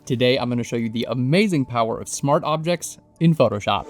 Today, I'm going to show you the amazing power of smart objects in Photoshop.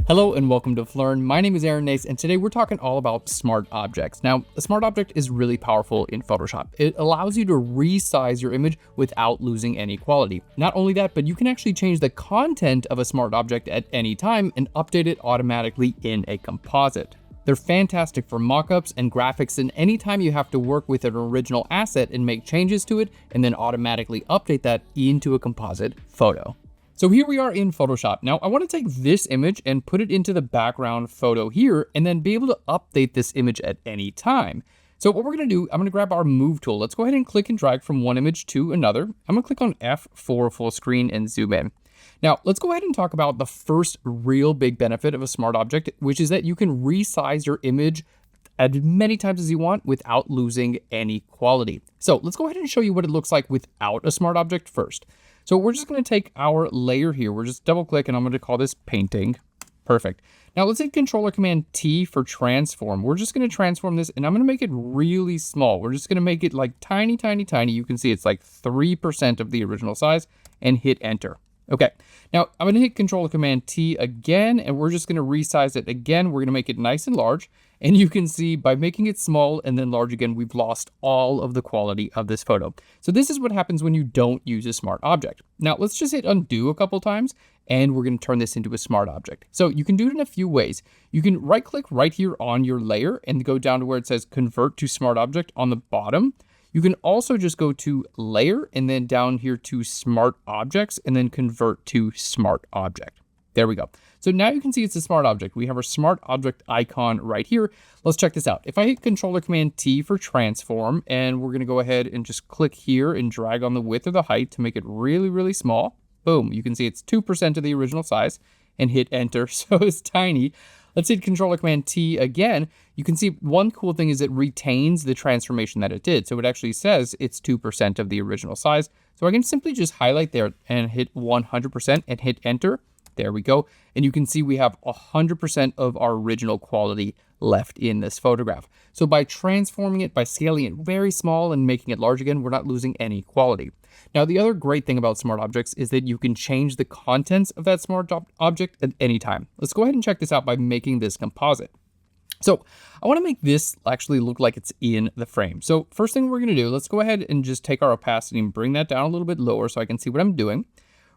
Hello and welcome to Phlearn. My name is Aaron Nace, and today we're talking all about smart objects. Now, a smart object is really powerful in Photoshop. It allows you to resize your image without losing any quality. Not only that, but you can actually change the content of a smart object at any time and update it automatically in a composite. They're fantastic for mockups and graphics, and anytime you have to work with an original asset and make changes to it and then automatically update that into a composite photo. So here we are in Photoshop. Now I want to take this image and put it into the background photo here and then be able to update this image at any time. So what we're going to do, I'm going to grab our move tool. Let's go ahead and click and drag from one image to another. I'm going to click on F for full screen and zoom in. Now let's go ahead and talk about the first real big benefit of a smart object, which is that you can resize your image as many times as you want without losing any quality. So let's go ahead and show you what it looks like without a smart object first. So we're just going to take our layer here. We're just double click and I'm going to call this painting. Perfect. Now let's hit Control or Command T for transform. We're just going to transform this and I'm going to make it really small. We're just going to make it like tiny, tiny, tiny. You can see it's like 3% of the original size and hit enter. Okay, now I'm going to hit Control or Command T again, and we're just going to resize it again. We're going to make it nice and large. And you can see by making it small and then large again, we've lost all of the quality of this photo. So this is what happens when you don't use a smart object. Now let's just hit undo a couple times and we're going to turn this into a smart object. So you can do it in a few ways. You can right click right here on your layer and go down to where it says convert to smart object on the bottom. You can also just go to layer and then down here to smart objects and then convert to smart object. There we go. So now you can see it's a smart object. We have our smart object icon right here. Let's check this out. If I hit Control or Command T for transform, and we're going to go ahead and just click here and drag on the width or the height to make it really, really small. Boom. You can see it's 2% of the original size and hit enter. So it's tiny. Let's hit Control or Command T again. You can see one cool thing is it retains the transformation that it did. So it actually says it's 2% of the original size. So I can simply just highlight there and hit 100% and hit enter. There we go. And you can see we have 100% of our original quality left in this photograph. So by transforming it, by scaling it very small and making it large again, we're not losing any quality. Now, the other great thing about smart objects is that you can change the contents of that smart object at any time. Let's go ahead and check this out by making this composite. So I want to make this actually look like it's in the frame. So first thing we're going to do, let's go ahead and just take our opacity and bring that down a little bit lower so I can see what I'm doing.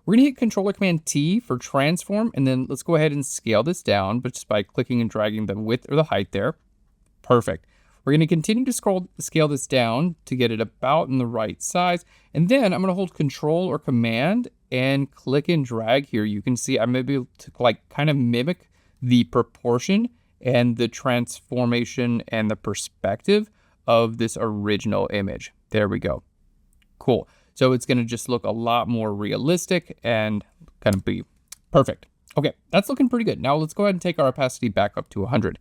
We're going to hit Control or Command T for transform, and then let's go ahead and scale this down, but just by clicking and dragging the width or the height there. Perfect. We're going to continue to scale this down to get it about in the right size. And then I'm going to hold Control or Command and click and drag here. You can see I'm able to like kind of mimic the proportion and the transformation and the perspective of this original image. There we go. Cool. So it's going to just look a lot more realistic and kind of be perfect. Okay, that's looking pretty good. Now let's go ahead and take our opacity back up to 100.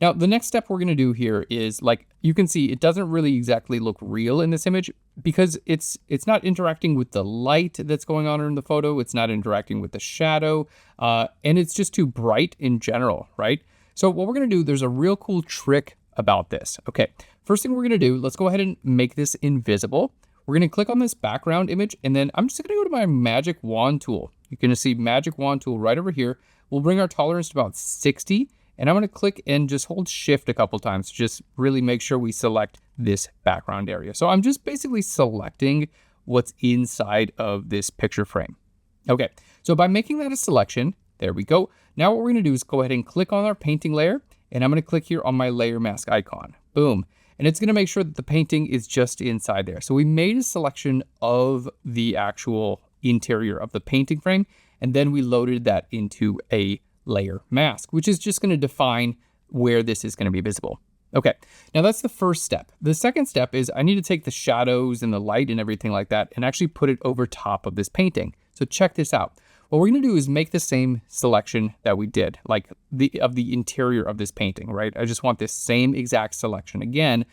Now the next step we're going to do here is, like you can see, it doesn't really exactly look real in this image because it's not interacting with the light that's going on in the photo. It's not interacting with the shadow, and it's just too bright in general, right? So what we're going to do, there's a real cool trick about this. Okay, first thing we're going to do, let's go ahead and make this invisible. We're going to click on this background image, and then I'm just going to go to my magic wand tool. You're going to see magic wand tool right over here. We'll bring our tolerance to about 60, and I'm going to click and just hold shift a couple times to just really make sure we select this background area. So I'm just basically selecting what's inside of this picture frame. Okay, so by making that a selection, there we go. Now what we're going to do is go ahead and click on our painting layer, and I'm going to click here on my layer mask icon. Boom. And it's going to make sure that the painting is just inside there. So we made a selection of the actual interior of the painting frame, and then we loaded that into a layer mask, which is just going to define where this is going to be visible. Okay, now that's the first step. The second step is I need to take the shadows and the light and everything like that and actually put it over top of this painting. So check this out. What we're going to do is make the same selection that we did, like of the interior of this painting, right? I just want this same exact selection again.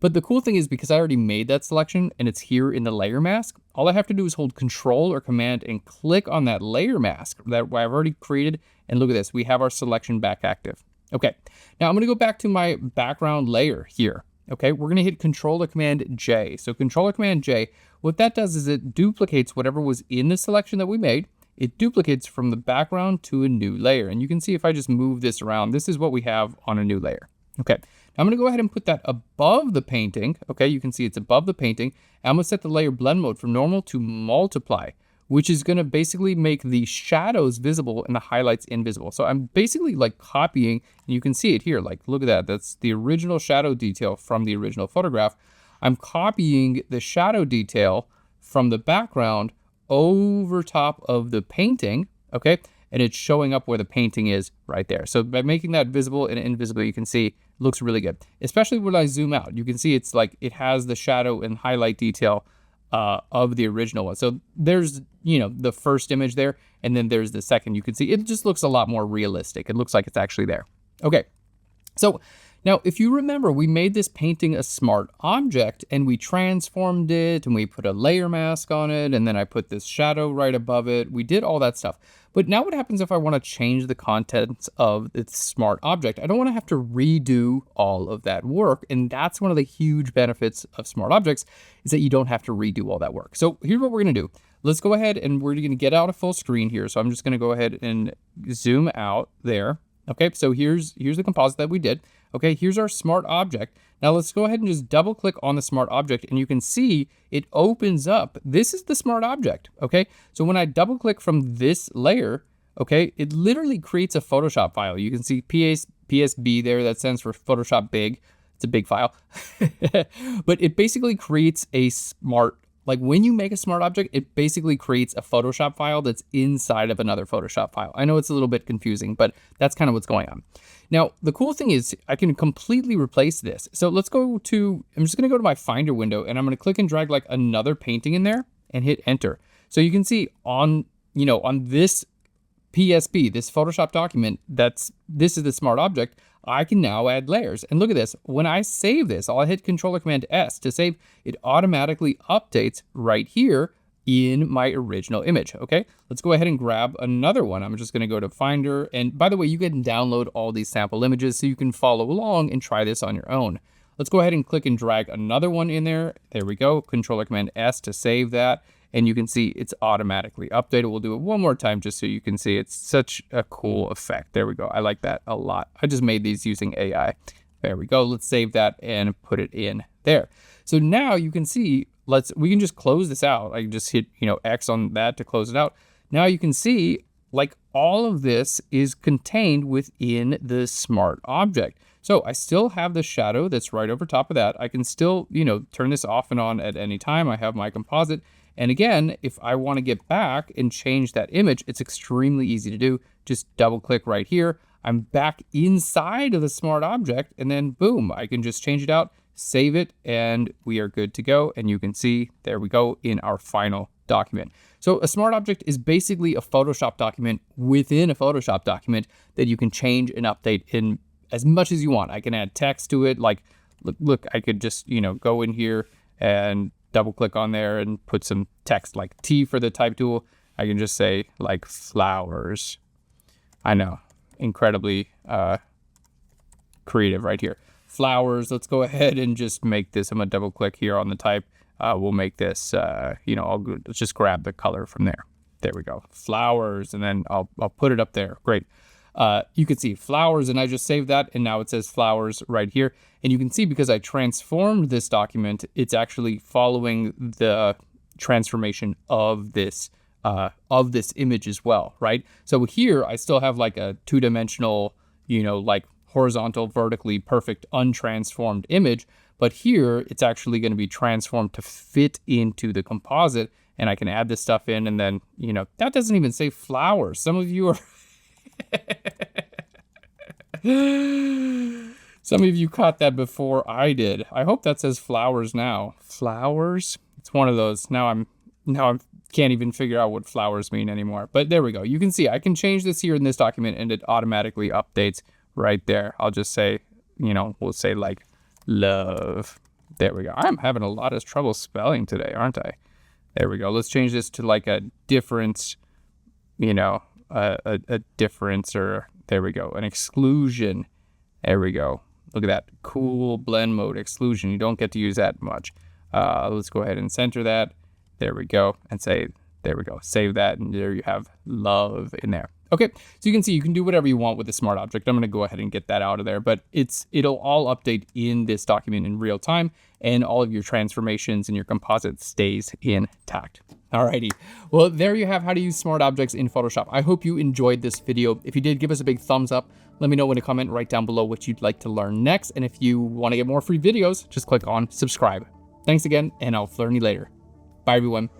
But the cool thing is because I already made that selection and it's here in the layer mask, all I have to do is hold Control or Command and click on that layer mask that I've already created. And look at this, we have our selection back active. Okay, now I'm gonna go back to my background layer here. Okay, we're gonna hit Control or Command J. So Control or Command J, what that does is it duplicates whatever was in the selection that we made. It duplicates from the background to a new layer. And you can see if I just move this around, this is what we have on a new layer. Okay, now I'm gonna go ahead and put that above the painting. Okay, you can see it's above the painting. And I'm gonna set the layer blend mode from normal to multiply, which is gonna basically make the shadows visible and the highlights invisible. So I'm basically like copying, and you can see it here, like look at that. That's the original shadow detail from the original photograph. I'm copying the shadow detail from the background over top of the painting, okay? And it's showing up where the painting is right there. So by making that visible and invisible, you can see it looks really good. Especially when I zoom out, you can see it's like it has the shadow and highlight detail of the original one. So there's, you know, the first image there, and then there's the second. You can see it just looks a lot more realistic. It looks like it's actually there. Okay, so now if you remember, we made this painting a smart object and we transformed it and we put a layer mask on it, and then I put this shadow right above it. We did all that stuff. But now what happens if I want to change the contents of this smart object? I don't want to have to redo all of that work. And that's one of the huge benefits of smart objects, is that you don't have to redo all that work. So here's what we're going to do. Let's go ahead and we're going to get out a full screen here. So I'm just going to go ahead and zoom out there. Okay, so here's the composite that we did. Okay, here's our smart object. Now let's go ahead and just double click on the smart object, and you can see it opens up. This is the smart object, okay? So when I double click from this layer, okay, it literally creates a Photoshop file. You can see PSB there, that stands for Photoshop Big. It's a big file. But it basically creates a smart, like when you make a smart object, it basically creates a Photoshop file that's inside of another Photoshop file. I know it's a little bit confusing, but that's kind of what's going on. Now, the cool thing is I can completely replace this. So let's go to, I'm just gonna go to my Finder window, and I'm gonna click and drag like another painting in there and hit enter. So you can see on, you know, on this PSB, this Photoshop document, this is the smart object, I can now add layers. And look at this, when I save this, I'll hit Control or Command S to save, it automatically updates right here in my original image, okay? Let's go ahead and grab another one. I'm just gonna go to Finder, and by the way, you can download all these sample images so you can follow along and try this on your own. Let's go ahead and click and drag another one in there. There we go, Control or Command S to save that, and you can see it's automatically updated. We'll do it one more time just so you can see. It's such a cool effect. There we go, I like that a lot. I just made these using AI. There we go, let's save that and put it in there. So now you can see, we can just close this out. I can just hit, you know, X on that to close it out. Now you can see like all of this is contained within the smart object. So I still have the shadow that's right over top of that. I can still, you know, turn this off and on at any time. I have my composite. And again, if I want to get back and change that image, it's extremely easy to do. Just double click right here. I'm back inside of the smart object, and then boom, I can just change it out, save it, and we are good to go. And you can see, there we go, in our final document. So a smart object is basically a Photoshop document within a Photoshop document that you can change and update in as much as you want. I can add text to it. Like, look, I could just, you know, go in here and double click on there and put some text, like T for the type tool. I can just say like flowers. I know, incredibly creative right here. Flowers, let's go ahead and just make this, I'm gonna double click here on the type. We'll make this, you know, let's just grab the color from there. There we go, flowers, and then I'll put it up there. Great. You can see flowers, and I just saved that, and now it says flowers right here. And you can see because I transformed this document, it's actually following the transformation of this image as well, right? So here I still have like a two-dimensional, you know, like horizontal, vertically perfect, untransformed image, but here it's actually going to be transformed to fit into the composite, and I can add this stuff in, and then, you know, that doesn't even say flowers. Some of you are some of you caught that before I did. I hope that says flowers now. Flowers? It's one of those. Now I can't even figure out what flowers mean anymore. But there we go. You can see I can change this here in this document, and it automatically updates right there. I'll just say, you know, we'll say like love. There we go. I'm having a lot of trouble spelling today, aren't I? There we go. Let's change this to like a difference, you know, a difference, or there we go, an exclusion. There we go. Look at that cool blend mode exclusion. You don't get to use that much. Let's go ahead and center that. There we go. And say, there we go. Save that. And there you have love in there. Okay, so you can see you can do whatever you want with the smart object. I'm going to go ahead and get that out of there, but it'll all update in this document in real time, and all of your transformations and your composite stays intact. Alrighty, well, there you have how to use smart objects in Photoshop. I hope you enjoyed this video. If you did, give us a big thumbs up. Let me know in a comment right down below what you'd like to learn next, and if you want to get more free videos, just click on subscribe. Thanks again, and I'll Phlearn you later. Bye, everyone.